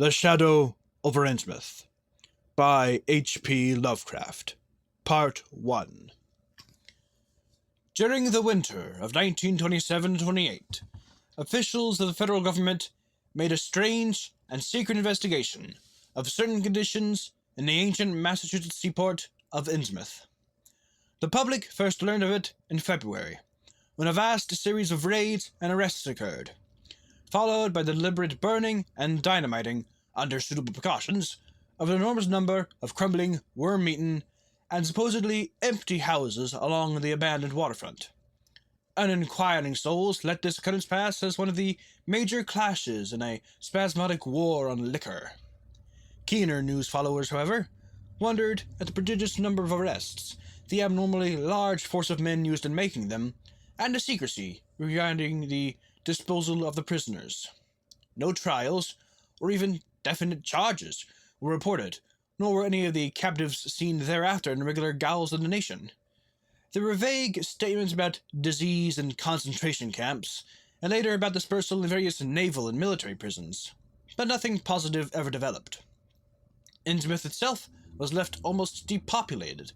The Shadow over Innsmouth by H.P. Lovecraft. Part 1. During the winter of 1927-28, officials of the federal government made a strange and secret investigation of certain conditions in the ancient Massachusetts seaport of Innsmouth. The public first learned of it in February, when a vast series of raids and arrests occurred, followed by the deliberate burning and dynamiting, under suitable precautions, of an enormous number of crumbling, worm-eaten, and supposedly empty houses along the abandoned waterfront. Uninquiring souls let this occurrence pass as one of the major clashes in a spasmodic war on liquor. Keener news followers, however, wondered at the prodigious number of arrests, the abnormally large force of men used in making them, and the secrecy regarding the disposal of the prisoners. No trials, or even definite charges, were reported, nor were any of the captives seen thereafter in regular gaols of the nation. There were vague statements about disease in concentration camps, and later about dispersal in various naval and military prisons, but nothing positive ever developed. Innsmouth itself was left almost depopulated,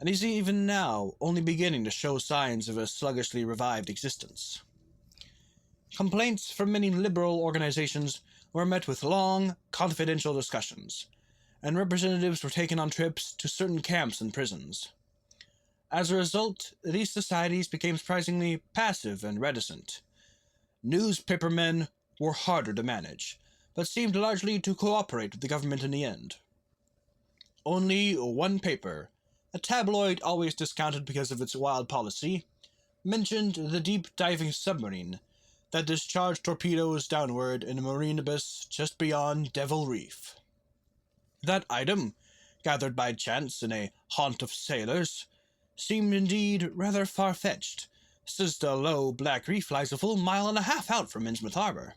and is even now only beginning to show signs of a sluggishly revived existence. Complaints from many liberal organizations were met with long, confidential discussions, and representatives were taken on trips to certain camps and prisons. As a result, these societies became surprisingly passive and reticent. Newspapermen were harder to manage, but seemed largely to cooperate with the government in the end. Only one paper, a tabloid always discounted because of its wild policy, mentioned the deep-diving submarine that discharged torpedoes downward in a marine abyss just beyond Devil Reef. That item, gathered by chance in a haunt of sailors, seemed indeed rather far-fetched, since the low black reef lies a full mile and a half out from Innsmouth Harbor.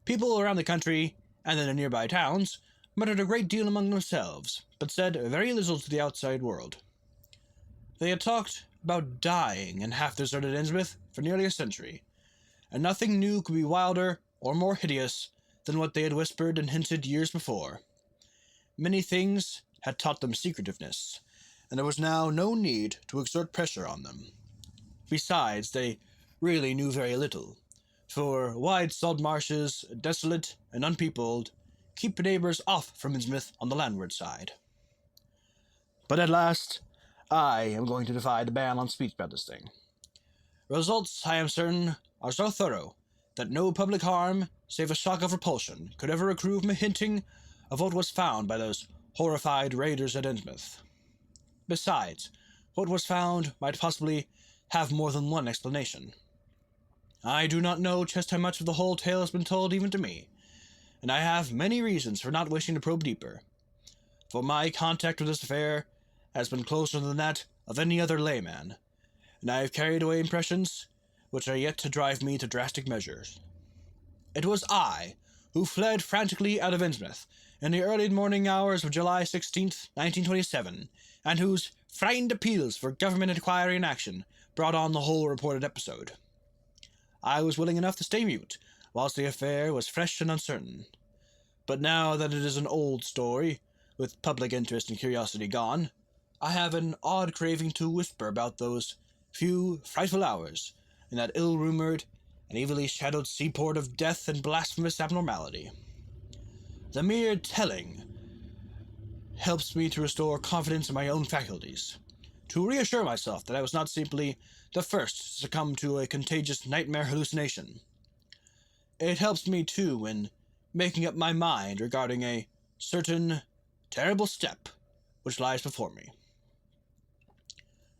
People around the country, and in the nearby towns, muttered a great deal among themselves, but said very little to the outside world. They had talked about dying in half-deserted Innsmouth for nearly a century, and nothing new could be wilder or more hideous than what they had whispered and hinted years before. Many things had taught them secretiveness, and there was now no need to exert pressure on them. Besides, they really knew very little, for wide salt marshes, desolate and unpeopled, keep neighbors off from Innsmouth on the landward side. But at last, I am going to defy the ban on speech about this thing. Results, I am certain, are so thorough that no public harm, save a shock of repulsion, could ever accrue from a hinting of what was found by those horrified raiders at Innsmouth. Besides, what was found might possibly have more than one explanation. I do not know just how much of the whole tale has been told even to me, and I have many reasons for not wishing to probe deeper, for my contact with this affair has been closer than that of any other layman, and I have carried away impressions which are yet to drive me to drastic measures. It was I who fled frantically out of Innsmouth in the early morning hours of July 16th, 1927, and whose frightened appeals for government inquiry and action brought on the whole reported episode. I was willing enough to stay mute whilst the affair was fresh and uncertain. But now that it is an old story, with public interest and curiosity gone, I have an odd craving to whisper about those few frightful hours in that ill-rumored and evilly shadowed seaport of death and blasphemous abnormality. The mere telling helps me to restore confidence in my own faculties, to reassure myself that I was not simply the first to succumb to a contagious nightmare hallucination. It helps me, too, in making up my mind regarding a certain terrible step which lies before me.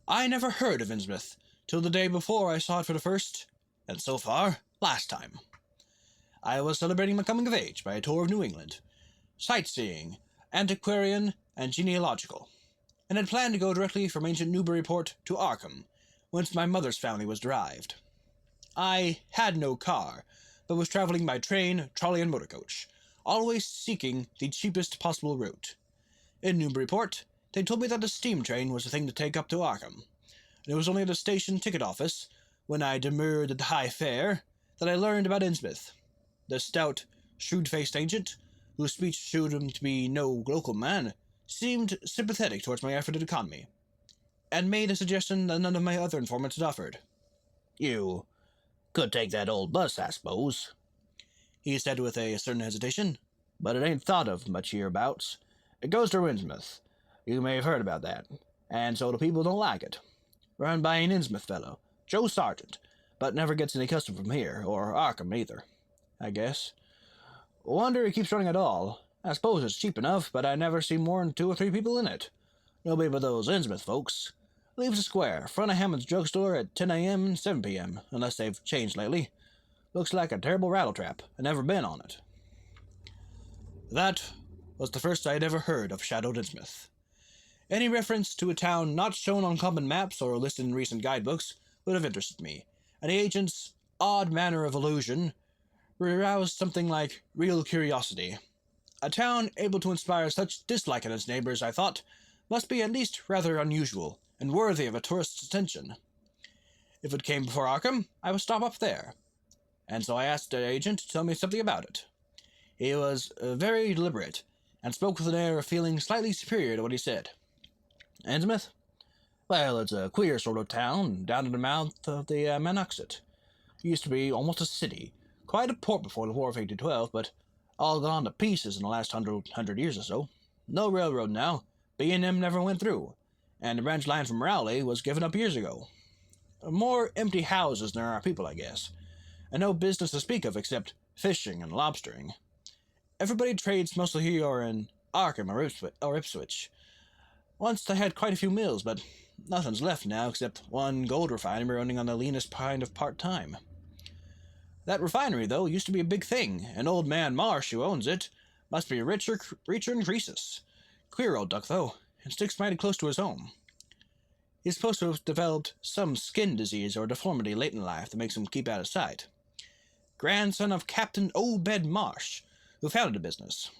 I never heard of Innsmouth till the day before I saw it for the first, and so far, last time. I was celebrating my coming of age by a tour of New England, sightseeing, antiquarian, and genealogical, and had planned to go directly from ancient Newburyport to Arkham, whence my mother's family was derived. I had no car, but was traveling by train, trolley, and motor coach, always seeking the cheapest possible route. In Newburyport, they told me that a steam train was the thing to take up to Arkham, and it was only at the station ticket office, when I demurred at the high fare, that I learned about Innsmouth. The stout, shrewd-faced agent whose speech showed him to be no local man, seemed sympathetic towards my effort at economy, and made a suggestion that none of my other informants had offered. "You could take that old bus, I suppose," he said with a certain hesitation, "but it ain't thought of much hereabouts. It goes to Innsmouth. You may have heard about that, and so the people don't like it. Run by an Innsmouth fellow, Joe Sargent, but never gets any custom from here, or Arkham either, I guess. Wonder he keeps running at all. I suppose it's cheap enough, but I never see more'n 2 or 3 people in it. Nobody but those Innsmouth folks. Leaves the square, front of Hammond's drugstore at 10 a.m. and 7 p.m., unless they've changed lately. Looks like a terrible rattletrap. I've never been on it." That was the first I had ever heard of Shadowed Innsmouth. Any reference to a town not shown on common maps or listed in recent guidebooks would have interested me, and the agent's odd manner of allusion aroused something like real curiosity. A town able to inspire such dislike in its neighbors, I thought, must be at least rather unusual and worthy of a tourist's attention. If it came before Arkham, I would stop up there, and so I asked the agent to tell me something about it. He was very deliberate, and spoke with an air of feeling slightly superior to what he said. "Innsmouth? Well, it's a queer sort of town, down at the mouth of the Manoxet. It used to be almost a city, quite a port before the War of 1812, but all gone to pieces in the last hundred years or so. No railroad now, B&M never went through, and the branch line from Rowley was given up years ago. More empty houses than there are people, I guess, and no business to speak of except fishing and lobstering. Everybody trades mostly here or in Arkham or Ipswich. Once they had quite a few mills, but nothing's left now except one gold refinery running on the leanest kind of part-time. That refinery, though, used to be a big thing, and old man Marsh, who owns it, must be richer than Croesus. Queer old duck, though, and sticks mighty close to his home. He's supposed to have developed some skin disease or deformity late in life that makes him keep out of sight. Grandson of Captain Obed Marsh, who founded the business.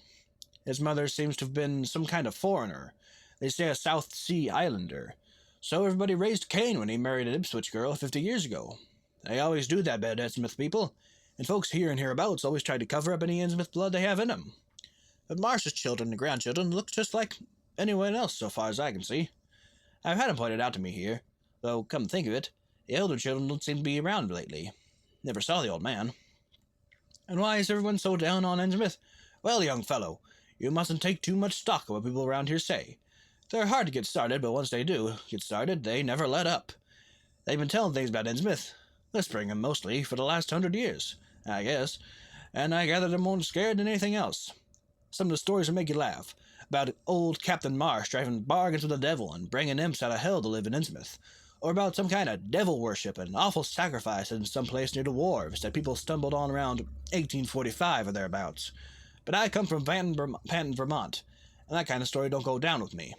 His mother seems to have been some kind of foreigner. They say a South Sea Islander. So everybody raised Cain when he married an Ipswich girl 50 years ago. They always do that bad Innsmouth people, and folks here and hereabouts always try to cover up any Innsmouth blood they have in them. But Marsh's children and grandchildren look just like anyone else so far as I can see. I've had them pointed out to me here, though, come to think of it, the elder children don't seem to be around lately. Never saw the old man. And why is everyone so down on Innsmouth? Well, young fellow, you mustn't take too much stock of what people around here say. They're hard to get started, but once they do get started, they never let up. They've been telling things about Innsmouth, this Brigham mostly, for the last 100 years, I guess, and I gather they're more scared than anything else. Some of the stories will make you laugh, about old Captain Marsh driving bargains with the devil and bringing imps out of hell to live in Innsmouth, or about some kind of devil worship and awful sacrifice in some place near the wharves that people stumbled on around 1845 or thereabouts. But I come from Panton, Vermont, and that kind of story don't go down with me.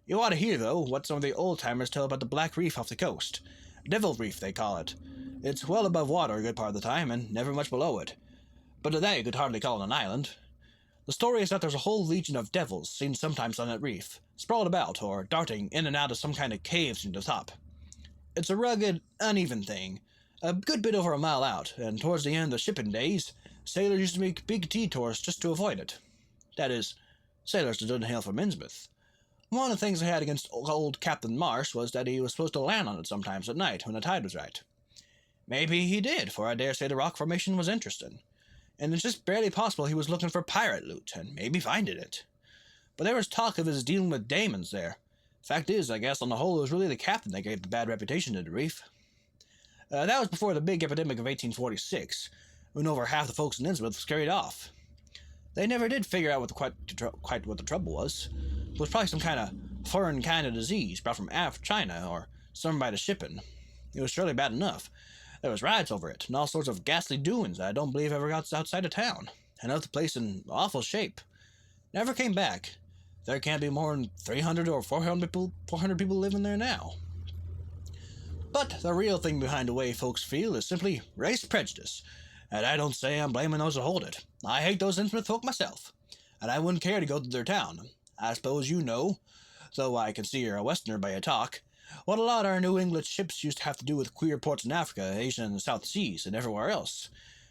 You ought to hear, though, what some of the old-timers tell about the Black Reef off the coast. Devil Reef, they call it. It's well above water a good part of the time, and never much below it. But today you could hardly call it an island. The story is that there's a whole legion of devils seen sometimes on that reef, sprawled about or darting in and out of some kind of caves near the top. It's a rugged, uneven thing, a good bit over a mile out, and towards the end of the shipping days, sailors used to make big detours just to avoid it. That is, sailors that didn't hail from Innsmouth. One of the things I had against old Captain Marsh was that he was supposed to land on it sometimes at night when the tide was right. Maybe he did, for I dare say the rock formation was interesting. And it's just barely possible he was looking for pirate loot, and maybe finding it. But there was talk of his dealing with daemons there. Fact is, I guess, on the whole, it was really the captain that gave the bad reputation to the reef. That was before the big epidemic of 1846, when over half the folks in Innsmouth was carried off. They never did figure out quite what the trouble was. It was probably some kind of foreign kind of disease brought from China, or some by the shipping. It was surely bad enough. There was riots over it, and all sorts of ghastly doings that I don't believe ever got outside of town, and left the place in awful shape. Never came back. There can't be more than 300 or 400 people living there now. But the real thing behind the way folks feel is simply race prejudice, and I don't say I'm blaming those that hold it. I hate those Innsmouth folk myself, and I wouldn't care to go to their town. I suppose you know, though I can see you're a Westerner by your talk, what a lot of our New England ships used to have to do with queer ports in Africa, Asia, and the South Seas, and everywhere else.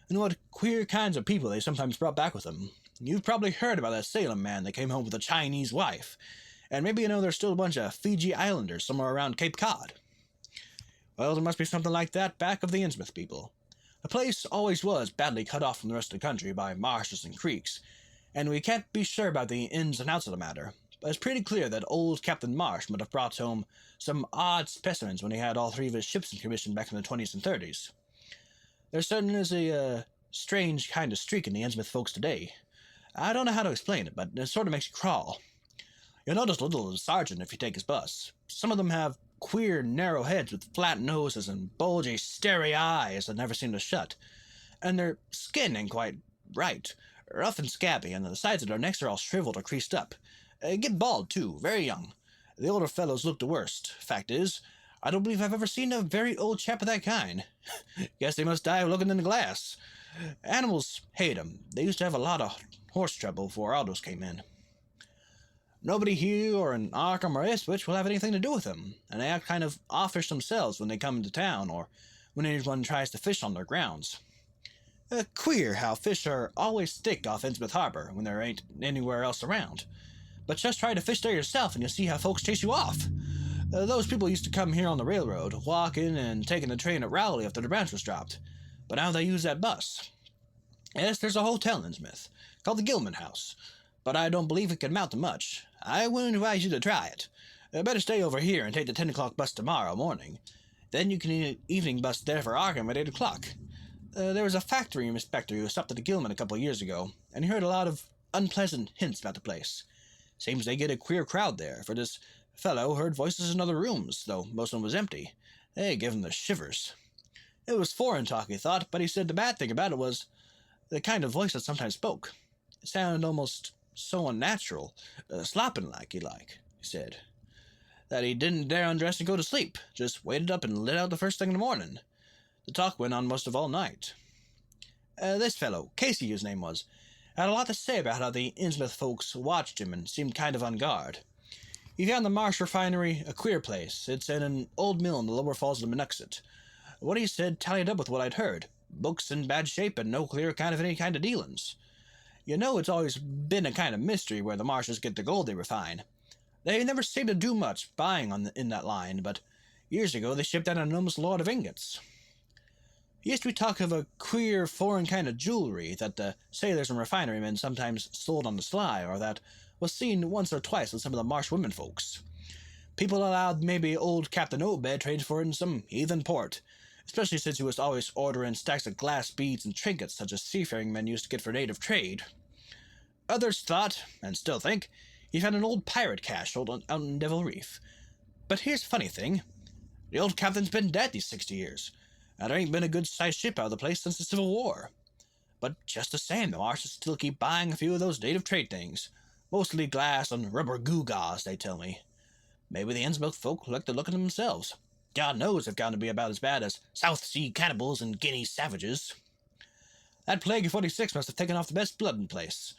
and what queer kinds of people they sometimes brought back with them. You've probably heard about that Salem man that came home with a Chinese wife, and maybe you know there's still a bunch of Fiji Islanders somewhere around Cape Cod. Well, there must be something like that back of the Innsmouth people. The place always was badly cut off from the rest of the country by marshes and creeks, and we can't be sure about the ins and outs of the matter, but it's pretty clear that old Captain Marsh might have brought home some odd specimens when he had all 3 of his ships in commission back in the 20s and 30s. There certainly is a strange kind of streak in the Innsmouth folks today. I don't know how to explain it, but it sort of makes you crawl. You'll notice little of the sergeant if you take his bus. Some of them have queer, narrow heads with flat noses and bulgy, starey eyes that never seem to shut. And their skin ain't quite right, rough and scabby, and the sides of their necks are all shriveled or creased up. Get bald, too, very young. The older fellows look the worst. Fact is, I don't believe I've ever seen a very old chap of that kind. Guess they must die looking in the glass. Animals hate 'em. They used to have a lot of horse trouble before Aldous came in. Nobody here or in Arkham or Ipswich will have anything to do with them, and they act kind of offish themselves when they come into town or when anyone tries to fish on their grounds. Queer how fish are always sticked off Innsmouth Harbor when there ain't anywhere else around. But just try to fish there yourself and you'll see how folks chase you off. Those people used to come here on the railroad, walking and taking the train at Rowley after the branch was dropped, but now they use that bus. Yes, there's a hotel in Innsmouth, called the Gilman House, but I don't believe it can amount to much. I wouldn't advise you to try it. Better stay over here and take the 10 o'clock bus tomorrow morning. Then you can evening bus there for Arkham at 8 o'clock. There was a factory inspector who stopped at the Gilman a couple of years ago, and he heard a lot of unpleasant hints about the place. Seems they get a queer crowd there, for this fellow heard voices in other rooms, though most of them was empty. They gave him the shivers. It was foreign talk, he thought, but he said the bad thing about it was the kind of voice that sometimes spoke. It sounded almost so unnatural, slopping-like, he said, that he didn't dare undress and go to sleep, just waited up and lit out the first thing in the morning. The talk went on most of all night. This fellow, Casey his name was, had a lot to say about how the Innsmouth folks watched him and seemed kind of on guard. He found the Marsh refinery a queer place. It's in an old mill in the lower falls of the Monnoxet. What he said tallied up with what I'd heard. Books in bad shape and no clear account of any kind of dealings. You know, it's always been a kind of mystery where the Marshes get the gold they refine. They never seem to do much buying in that line, but years ago they shipped out an enormous load of ingots. Used to be talk of a queer foreign kind of jewelry that the sailors and refinery men sometimes sold on the sly, or that was seen once or twice with some of the Marsh women folks. People allowed maybe old Captain Obed traded for it in some heathen port, especially since he was always ordering stacks of glass beads and trinkets such as seafaring men used to get for native trade. Others thought, and still think, he found an old pirate cache out in Devil Reef. But here's the funny thing. The old captain's been dead these 60 years, and there ain't been a good-sized ship out of the place since the Civil War. But just the same, the Marshes still keep buying a few of those native trade things. Mostly glass and rubber gewgaws, they tell me. Maybe the Innsmouth folk like to look at them themselves. God knows they've got to be about as bad as South Sea cannibals and Guinea savages. That plague of 46 must have taken off the best blood in the place.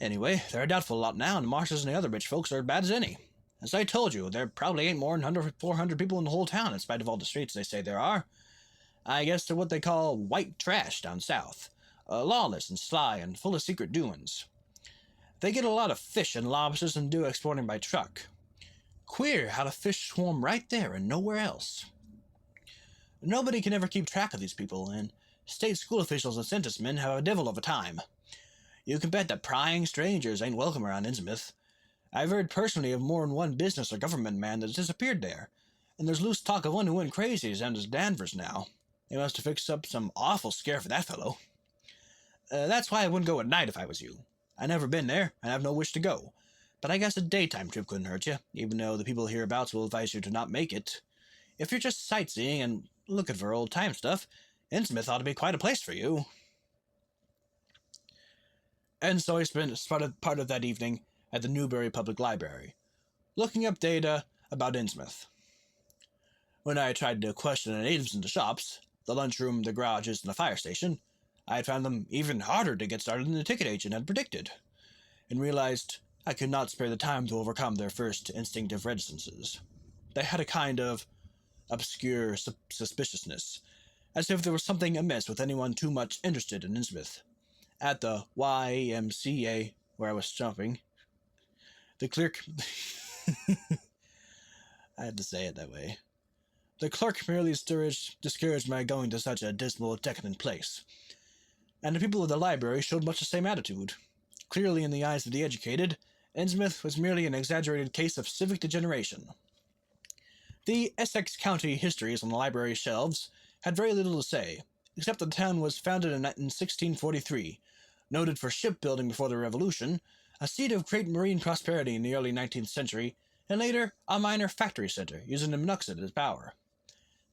Anyway, they're a doubtful lot now, and the Marshes and the other rich folks are as bad as any. As I told you, there probably ain't more than 400 people in the whole town, in spite of all the streets they say there are. I guess they're what they call white trash down south. Lawless and sly and full of secret doings. They get a lot of fish and lobsters and do exporting by truck. Queer how the fish swarm right there and nowhere else. Nobody can ever keep track of these people, and state school officials and census men have a devil of a time. You can bet that prying strangers ain't welcome around Innsmouth. I've heard personally of more than one business or government man that's disappeared there, and there's loose talk of one who went crazy down to Danvers now. They must have fixed up some awful scare for that fellow. That's why I wouldn't go at night if I was you. I've never been there, and have no wish to go. But I guess a daytime trip couldn't hurt you, even though the people hereabouts will advise you to not make it. If you're just sightseeing and looking for old-time stuff, Innsmouth ought to be quite a place for you. And so I spent part of that evening at the Newbury Public Library, looking up data about Innsmouth. When I tried to question the natives in the shops, the lunchroom, the garages, and the fire station, I had found them even harder to get started than the ticket agent had predicted, and realized I could not spare the time to overcome their first instinctive reticences. They had a kind of obscure suspiciousness, as if there was something amiss with anyone too much interested in Innsmouth. At the YMCA, where I was shopping, the clerk... I had to say it that way. The clerk merely discouraged my going to such a dismal, decadent place, and the people of the library showed much the same attitude. Clearly, in the eyes of the educated, Innsmouth was merely an exaggerated case of civic degeneration. The Essex County histories on the library shelves had very little to say, except that the town was founded in 1643, noted for shipbuilding before the Revolution, a seat of great marine prosperity in the early 19th century, and later a minor factory center, using the monoxide as power.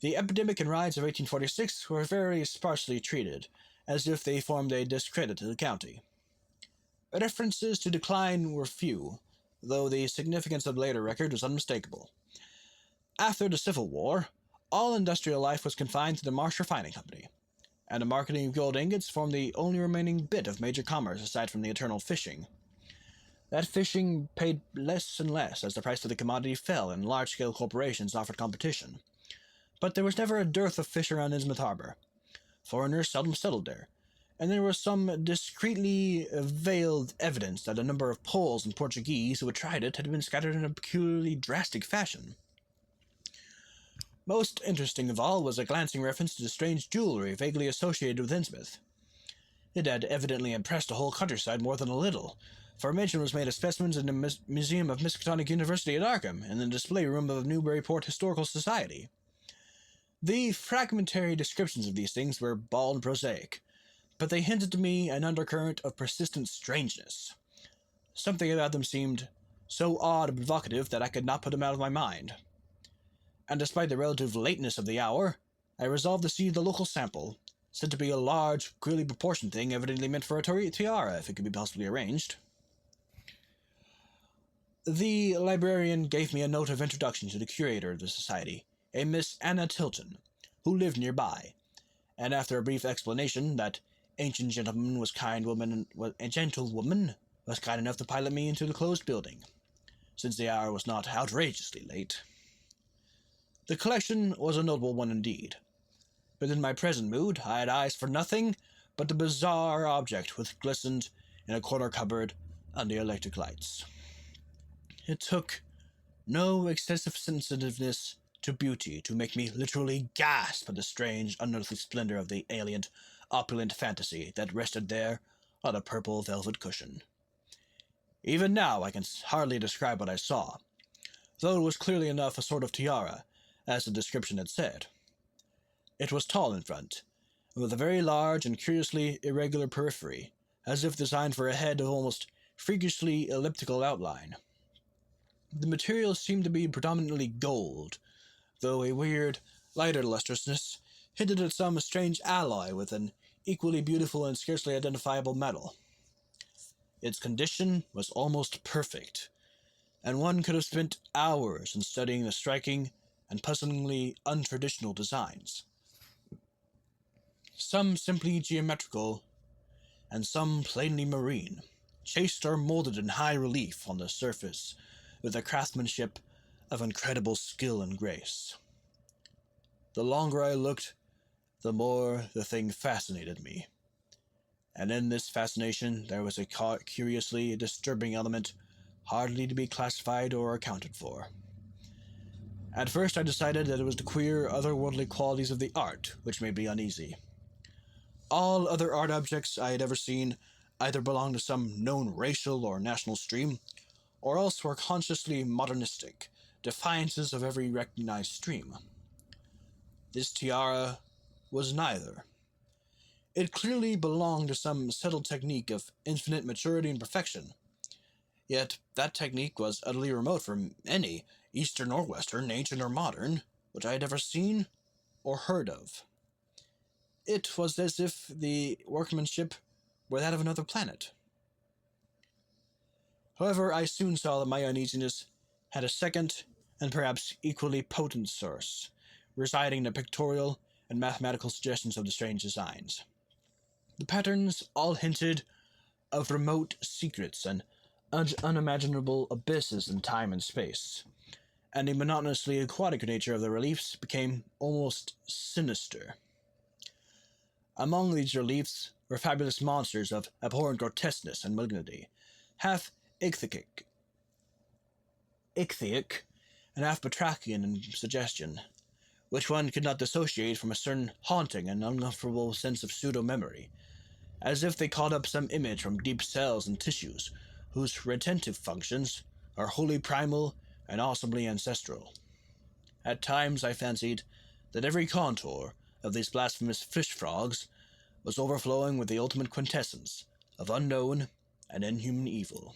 The epidemic and riots of 1846 were very sparsely treated, as if they formed a discredit to the county. References to decline were few, though the significance of the later record was unmistakable. After the Civil War, all industrial life was confined to the Marsh Refining Company, and the marketing of gold ingots formed the only remaining bit of major commerce aside from the eternal fishing. That fishing paid less and less as the price of the commodity fell and large-scale corporations offered competition. But there was never a dearth of fish around Innsmouth Harbor. Foreigners seldom settled there, and there was some discreetly veiled evidence that a number of Poles and Portuguese who had tried it had been scattered in a peculiarly drastic fashion. Most interesting of all was a glancing reference to the strange jewelry vaguely associated with Innsmouth. It had evidently impressed the whole countryside more than a little, for mention was made of specimens in the Museum of Miskatonic University at Arkham and the display room of Newburyport Historical Society. The fragmentary descriptions of these things were bald and prosaic, but they hinted to me an undercurrent of persistent strangeness. Something about them seemed so odd and provocative that I could not put them out of my mind. And despite the relative lateness of the hour, I resolved to see the local sample, said to be a large, queerly proportioned thing evidently meant for a tiara, if it could be possibly arranged. The librarian gave me a note of introduction to the curator of the society, a Miss Anna Tilton, who lived nearby, and after a brief explanation that ancient gentlewoman was kind enough to pilot me into the closed building, since the hour was not outrageously late. The collection was a notable one indeed, but in my present mood I had eyes for nothing but the bizarre object which glistened in a corner cupboard under electric lights. It took no excessive sensitiveness to beauty to make me literally gasp at the strange, unearthly splendor of the alien, opulent fantasy that rested there on a purple velvet cushion. Even now I can hardly describe what I saw, though it was clearly enough a sort of tiara, as the description had said. It was tall in front, and with a very large and curiously irregular periphery, as if designed for a head of almost freakishly elliptical outline. The material seemed to be predominantly gold, though a weird, lighter lustrousness hinted at some strange alloy with an equally beautiful and scarcely identifiable metal. Its condition was almost perfect, and one could have spent hours in studying the striking and puzzlingly untraditional designs. Some simply geometrical, and some plainly marine, chased or molded in high relief on the surface with a craftsmanship of incredible skill and grace. The longer I looked, the more the thing fascinated me. And in this fascination there was a curiously disturbing element hardly to be classified or accounted for. At first I decided that it was the queer, otherworldly qualities of the art which made me uneasy. All other art objects I had ever seen either belonged to some known racial or national stream, or else were consciously modernistic, defiances of every recognized stream. This tiara was neither. It clearly belonged to some settled technique of infinite maturity and perfection, yet that technique was utterly remote from any, Eastern or Western, ancient or modern, which I had ever seen or heard of. It was as if the workmanship were that of another planet. However, I soon saw that my uneasiness had a second and perhaps equally potent source, residing in the pictorial and mathematical suggestions of the strange designs. The patterns all hinted of remote secrets and unimaginable abysses in time and space, and the monotonously aquatic nature of the reliefs became almost sinister. Among these reliefs were fabulous monsters of abhorrent grotesqueness and malignity, half ichthyic and half batrachian in suggestion, which one could not dissociate from a certain haunting and uncomfortable sense of pseudo-memory, as if they called up some image from deep cells and tissues whose retentive functions are wholly primal and awesomely ancestral. At times I fancied that every contour of these blasphemous fish-frogs was overflowing with the ultimate quintessence of unknown and inhuman evil.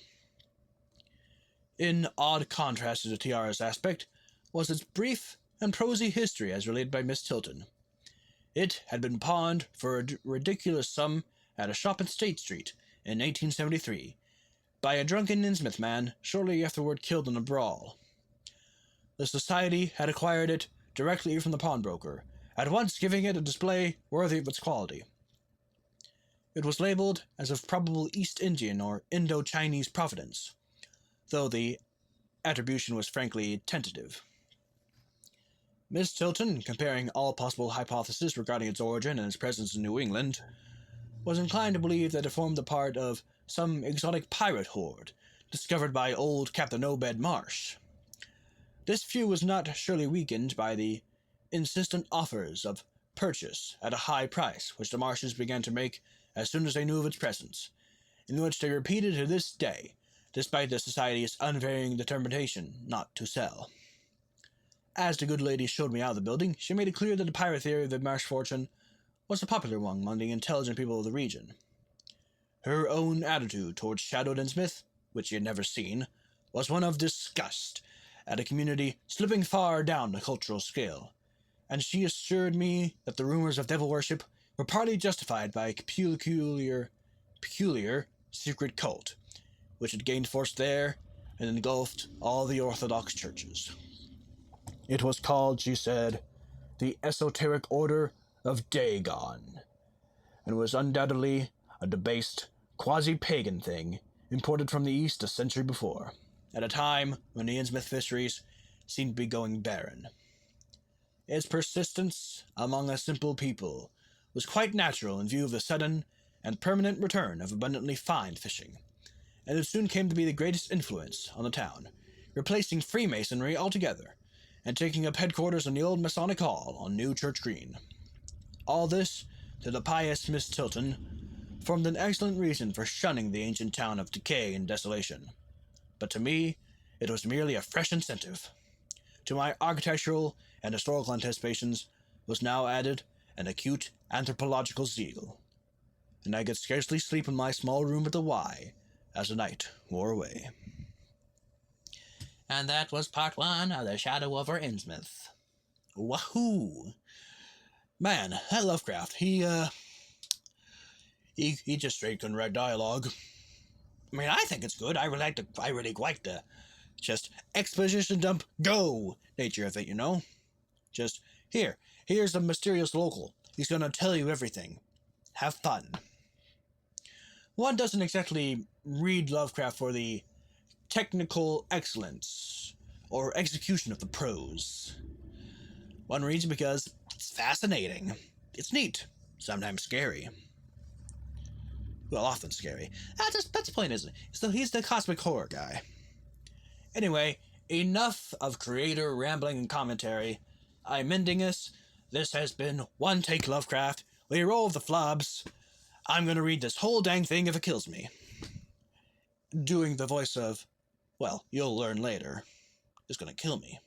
In odd contrast to the tiara's aspect was its brief and prosy history as related by Miss Tilton. It had been pawned for a ridiculous sum at a shop in State Street in 1873 by a drunken Innsmouth man shortly afterward killed in a brawl. The society had acquired it directly from the pawnbroker, at once giving it a display worthy of its quality. It was labeled as of probable East Indian or Indo-Chinese provenance, though the attribution was frankly tentative. Miss Tilton, comparing all possible hypotheses regarding its origin and its presence in New England, was inclined to believe that it formed the part of some exotic pirate horde discovered by old Captain Obed Marsh. This view was not surely weakened by the insistent offers of purchase at a high price which the Marshes began to make as soon as they knew of its presence, in which they repeated to this day, despite the society's unvarying determination not to sell. As the good lady showed me out of the building, she made it clear that the pirate theory of the Marsh fortune was a popular one among the intelligent people of the region. Her own attitude towards Shadowed Innsmouth, which she had never seen, was one of disgust at a community slipping far down the cultural scale, and she assured me that the rumors of devil worship were partly justified by a peculiar secret cult, which had gained force there and engulfed all the Orthodox churches. It was called, she said, the Esoteric Order of Dagon, and was undoubtedly a debased, quasi-pagan thing imported from the East a century before, at a time when the Innsmouth fisheries seemed to be going barren. Its persistence among a simple people was quite natural in view of the sudden and permanent return of abundantly fine fishing, and it soon came to be the greatest influence on the town, replacing Freemasonry altogether, and taking up headquarters in the old Masonic Hall on New Church Green. All this, to the pious Miss Tilton, formed an excellent reason for shunning the ancient town of decay and desolation. But to me, it was merely a fresh incentive. To my architectural and historical anticipations was now added an acute anthropological zeal, and I could scarcely sleep in my small room at the Y as the night wore away. And that was part one of The Shadow over Innsmouth. Wahoo! Man, that Lovecraft, he just straight couldn't write dialogue. I mean, I think it's good. I really like the just exposition dump go nature of it, you know? Just, here's a mysterious local. He's gonna tell you everything. Have fun. One doesn't exactly read Lovecraft for the technical excellence or execution of the prose. One reads because it's fascinating. It's neat. Sometimes scary. Well, often scary. That's the point, isn't it? So he's the cosmic horror guy. Anyway, enough of creator rambling and commentary. I'm ending this. This has been One Take Lovecraft. We roll the flubs. I'm gonna read this whole dang thing if it kills me. Doing the voice of, well, you'll learn later, is gonna kill me.